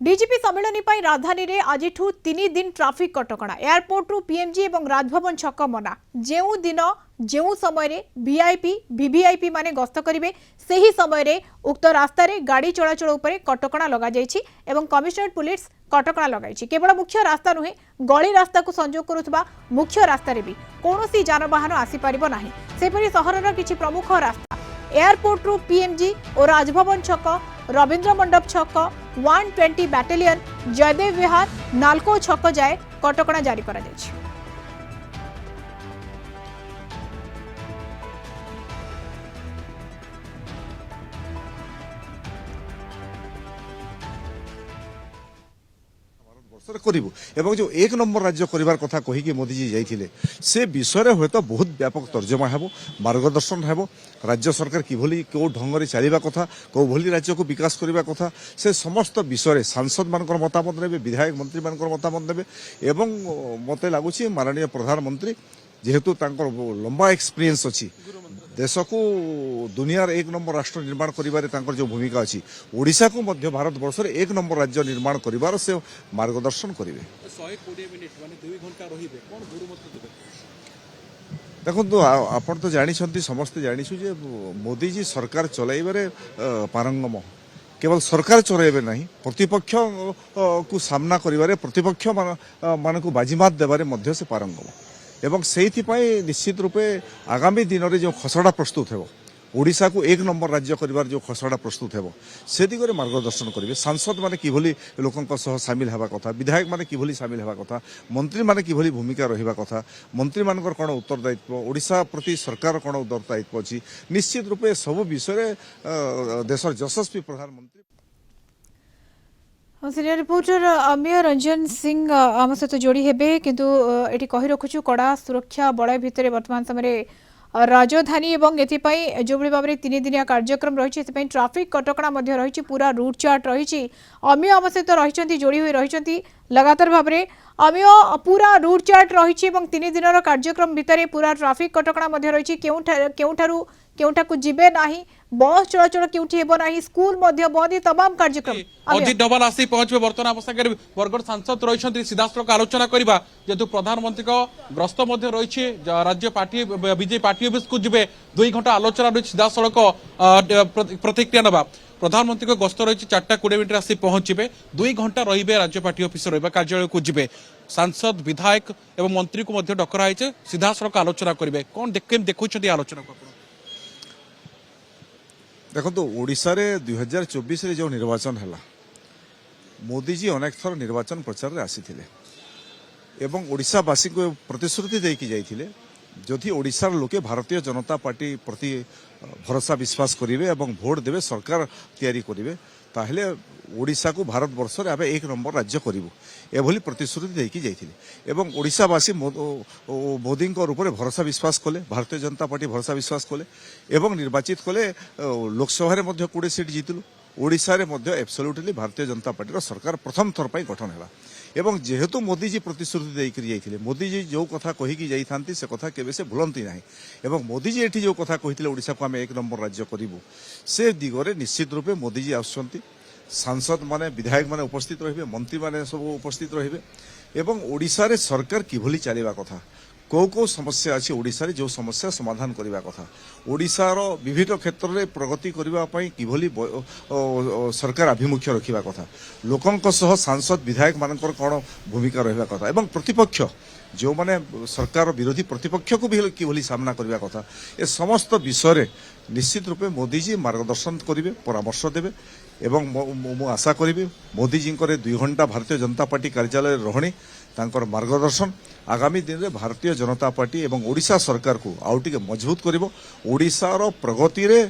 DGP सम्मेलन पर राजधानी रे आज 3 दिन ट्राफिक कटकणा एयरपोर्ट रु पीएमजी और राजभवन छक मना जो दिन जो समय वीआईपी वीवीआईपी माने गस्त करेंगे से ही समय उक्त रास्ता रे गाड़ी चलाचल उपर कटकणा लग कमिशनरेट पुलिस कटकणा लगाई केवल मुख्य रास्ता नुहे गली रास्ता को संजोग करुवा मुख्य रास्ता भी कौन जानवाहन आसीपर ना सेपरी सहर किसी प्रमुख रास्ता एयरपोर्ट रु पीएमजी और राजभवन छक रवींद्र मंडप छक 120 बैटालियन जयदेव विहार नालको छक जाए कटकणा जारी करा जायछि। करू एवं जो एक नंबर राज्य करार कथा कहीकि मोदीजी जाइए से विषय हूँ तो बहुत व्यापक तर्जमा है मार्गदर्शन है राज्य सरकार किभली क्यों ढंग से चलवा कथा कौ भली राज्य को विकास करने कथा से समस्त विषय सांसद मान मतामत ने विधायक मंत्री मान मतामत ने एवं मत लगुच माननीय प्रधानमंत्री जेहेतु लंबा एक्सपीरियंस अच्छी देश को दुनिया एक नंबर राष्ट्र निर्माण कर जो भूमिका अच्छी ओडिशा को मध्य भारत वर्ष में एक नंबर राज्य निर्माण कर से मार्गदर्शन करेंगे। देखो आपन तो जानते समस्ते जानीछू जे मोदीजी सरकार चलाइबारे पारंगम केवल सरकार चलाइबे नहीं प्रतिपक्ष को सामना करिबारे प्रतिपक्ष मान को बाजीमात देबारे मध्य से पारंगम एवं से निश्चित रूपे आगामी दिन में जो खसड़ा प्रस्तुत है ओडिशा को एक नंबर राज्य करिबार जो खसड़ा प्रस्तुत है से दिगरे मार्गदर्शन करेंगे। सांसद माने किभली लोकंक सह सामिल हेबा कथा विधायक माने किभली सामिल हेबा कथा मंत्री माने किभली भूमिका रहिबा कथा मंत्री मानकर कोन उत्तरदायित्व ओडिशा प्रति सरकार कोन उत्तरदायित्व अछि निश्चित रूपे सब विषय देशर यशस्वी प्रधानमंत्री। सीनियर रिपोर्टर अमीय रंजन सिंह आम सहित जोड़ी हेबे किंतु एटी कही रखुछु कड़ा सुरक्षा बलय भितर वर्तमान समय राजधानी एवं एथिपाई जो भाव में 3 दिनिया कार्यक्रम रही ट्राफिक कटकणा रही पूरा रूट चार्ट रही अमीय आम सहित रही जोड़ी हुई रही लगातार भाव में अमीय पूरा रूट चार्ट रही 3 दिन कार्यक्रम भितर पूरा ट्राफिक कटकणा रही केउठा को जिबे नाही बस चलाचल केउठी हेबो नाही स्कूल मध्य बंद तमाम कार्यक्रम अजित डबल आसी पहुंचबे वर्तमान अवस्था बरगढ़ सांसद रही सीधासख आलोचना करबा जेतु प्रधानमंत्री को ग्रस्त मध्य रही राज्य पार्टी बीजेपी पार्टी ऑफिस को जिबे 2 घंटा आलोचना रही सीधासख प्रतिक्रिया नबा प्रधानमंत्री को गस्त रही 4:20 आसी पहुंचे 2 घंटा रही राज्य पार्टी ऑफिस रहा कार्यालय को जिबे सांसद विधायक एवं मंत्री को डकरा सीधासख आलोचना करेंगे कौन देखुं आलोचना को देखो ओडिशा रे 2024 रे जो निर्वाचन है मोदीजी अनेक थर निर्वाचन प्रचार रे आसीथिले एवं ओडिशावासी को प्रतिश्रुति देकी जाइथिले जदि ओडिशार लोके भारतीय जनता पार्टी प्रति भरोसा विश्वास करेंगे और भोट देवे सरकार तैयारी करेंगे ताहले ओडिशा को भारत वर्ष में एक नंबर राज्य करूँ एभली प्रतिश्रुति देकी जाइथिले एवं ओडिशावासी मोदी ऊपर भरोसा विश्वास कले भारतीय जनता पार्टी भरोसा विश्वास कले एवं निर्वाचित कले लोकसभा 20 सीट जीतलु ओडिशा रे एब्सोल्युटली भारतीय जनता पार्टी सरकार प्रथम थर पर गठन है एवं जेहेतु मोदीजी प्रतिश्रुति देकर जाइए मोदीजी जो कथा कहीकि जाइथांती से कथा केबे से भूलती ना एवं मोदीजी एठी जो कथा कही ओडिशा को आम एक नंबर राज्य करूँ से दिगरे निश्चित रूपे मोदीजी आसुचंती सांसद माने विधायक माने उपस्थित रहिबे मंत्री माने सब उपस्थित रहिबे एवं ओडिशा रे सरकार किभली चलेबा कथा को समस्या अच्छी ओडिशा रे जो समस्या समाधान करने कथा ओडिशार विभिन्न क्षेत्र में प्रगति करने किभली सरकार आभिमुख्य रखा कथा लोकंक सह सांसद विधायक मानकर कौन भूमिका रहा कथा एवं प्रतिपक्ष जो माने सरकार विरोधी प्रतिपक्ष को भी किभली सामना करने कथा ए समस्त विषय निश्चित रूपे मोदीजी मार्गदर्शन करेंगे परामर्श देवे एवं मु आशा करी मोदीजी 2 घंटा भारतीय जनता पार्टी कार्यालय रहणी तांकर मार्गदर्शन आगामी दिन में भारतीय जनता पार्टी एवं ओडिशा सरकार को आउ टिके मजबूत करिवो ओडिशार प्रगति रे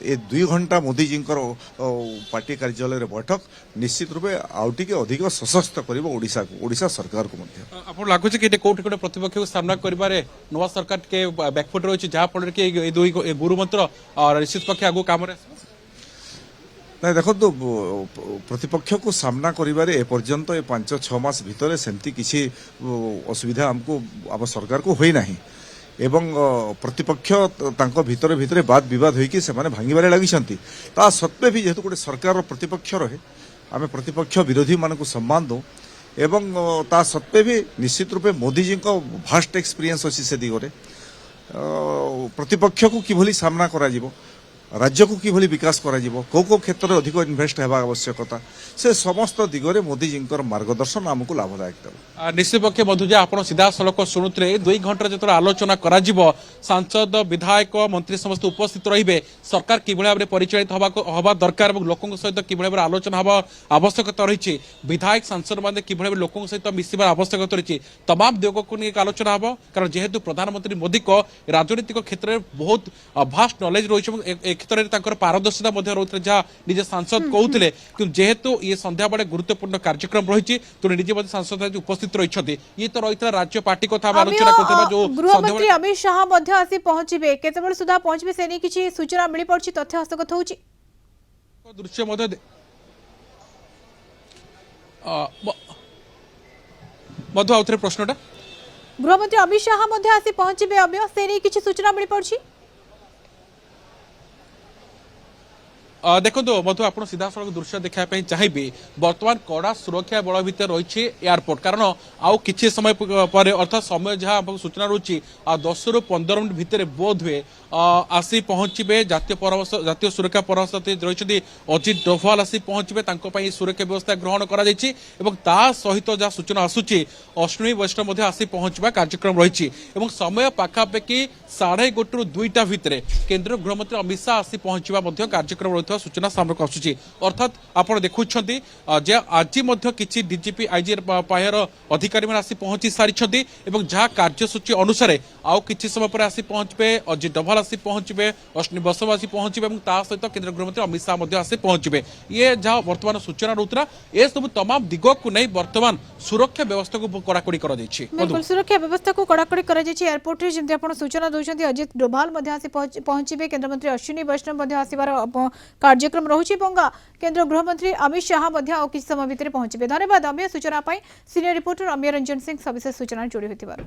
ए 2 घंटा मोदीजी पार्टी कार्यालय रे बैठक निश्चित रूपे आउ टिके अधिक सशक्त करिवो ओडिशा को ओडिशा सरकार को मध्य आपन लागु छै कि कोठी कोठी प्रतिपक्ष को सामना करिबारे नवा सरकार के बैकफुट रही जहाँ फल कि ए 2 गुरु मंत्र और निश्चित पक्ष आगु काम रे ना देखो तो प्रतिपक्ष को सामना करिबारे एपर्यंत 5-6 मास भितर सेमती किसी असुविधा हमको आम सरकार को होई नाही एवं प्रतिपक्ष तांको भितर भितर बात विवाद होइकि से माने भांगिबारे लागिसंती ता सत्वे भी जेहेतु गोटे सरकार प्रतिपक्ष रहे आम प्रतिपक्ष विरोधी मान को सम्मान दो एवं ता सत्वे भी निश्चित रूपे मोदी जी को भास्ट एक्सपीरियंस अच्छी से दिगरे प्रतिपक्ष को किभली सामना करा जिवो राज्य को किभली विकास करा जिवो को क्षेत्र में अधिक इन्वेस्ट हेबा आवश्यकता से समस्त दिगरे मोदी जी मार्गदर्शन आमको लाभदायक देव निश्चित पक्षे मधुजा आप सीधा सड़क शुणुते 2 घंटा जो आलोचना करा सांसद विधायक मंत्री समस्त उपस्थित रहिबे सरकार किभली भाव परिचालित हवा दरकार और लोकों सहित किभली भाव आलोचना हवा आवश्यकता रही विधायक सांसद मैंने किभली भाव लोकों सहित मिसबार आवश्यकता रही तमाम दिग को नहीं आलोचना हम कारण जेहेतु प्रधानमंत्री मोदी को राजनीतिक क्षेत्र में बहुत भास्ट नॉलेज रही क्षेत्र में पारदर्शिता रही जहाँ निजे सांसद कहते कि जेहेतु ये संध्या बेले गुरुत्वपूर्ण कार्यक्रम रही तेणु निजे सांसद उपस्थित रही ये तो रही राज्य पार्टी कथा आलोचना करते जो गृहमंत्री अमित शाह मध्य आसी पहुंचबे केतेबेले सुधा पहुंचबे से नहीं किछि सूचना मिली पड़छि तथ्य हस्तगत होउछि दृश्य मधु आउथरे प्रश्नटा गृहमंत्री अमित शाह मध्य आसी पहुंचबे अमित से नहीं किछि सूचना मिली पड़छि देखो मधु आप सीधा सड़क दृश्य देखापी चाहिए बर्तमान कड़ा सुरक्षा बल भितर रही एयरपोर्ट कारण आउ कि समय पर अर्थात समय जहाँ सूचना रही 10 ରୁ 15 मिनट भितर बोध हुए आसी पहुंचे जातीय सुरक्षा परामर्श रही अजित डोभाल आसी पहुंचे सुरक्षा व्यवस्था ग्रहण कर सहित जहाँ सूचना आसूची अश्विनी वैष्णव आसी पहुंचवा कार्यक्रम रही समय पाखापाखि 1:30 ରୁ 2ଟା भितर केंद्र गृहमंत्री अमित शाह आसी पहुंचवा कार्यक्रम रही सूचना सामने को आसूची अर्थात आप देखुं जे आज किसी डीजीपी आईजी पायर अधिकारी आसी पहुंची सारी जहाँ कार्यसूची अनुसार आउ कि समय पर आसी पहुंचे अजित डोभाल आसी पहुंचे अश्विनी वैष्णव आसी पहुंचे सहित केंद्र गृहमंत्री अमित शाह आसी पहुंचे ये जहाँ बर्तमान सूचना रहता ये सब तमाम दिग को नहीं बर्तमान सुरक्षा व्यवस्था को कड़ाकड़ी कर सुरक्षा व्यवस्था को कड़ाकड़ी कर एयरपोर्ट रे जंती आपण सूचना दउछंती अजित डोभाल मध्य आसी पहुंचबे केंद्रमंत्री अश्विनी वैष्णव मध्य आसीबार कार्यक्रम रहुछि केंद्र गृहमंत्री अमित शाह मध्य आ किछ समय भितर पहुंचबे धन्यवाद अमिय सूचना पाई सीनियर रिपोर्टर अमिय रंजन सिंह सविशेष सूचना जोड़ी होतिबार।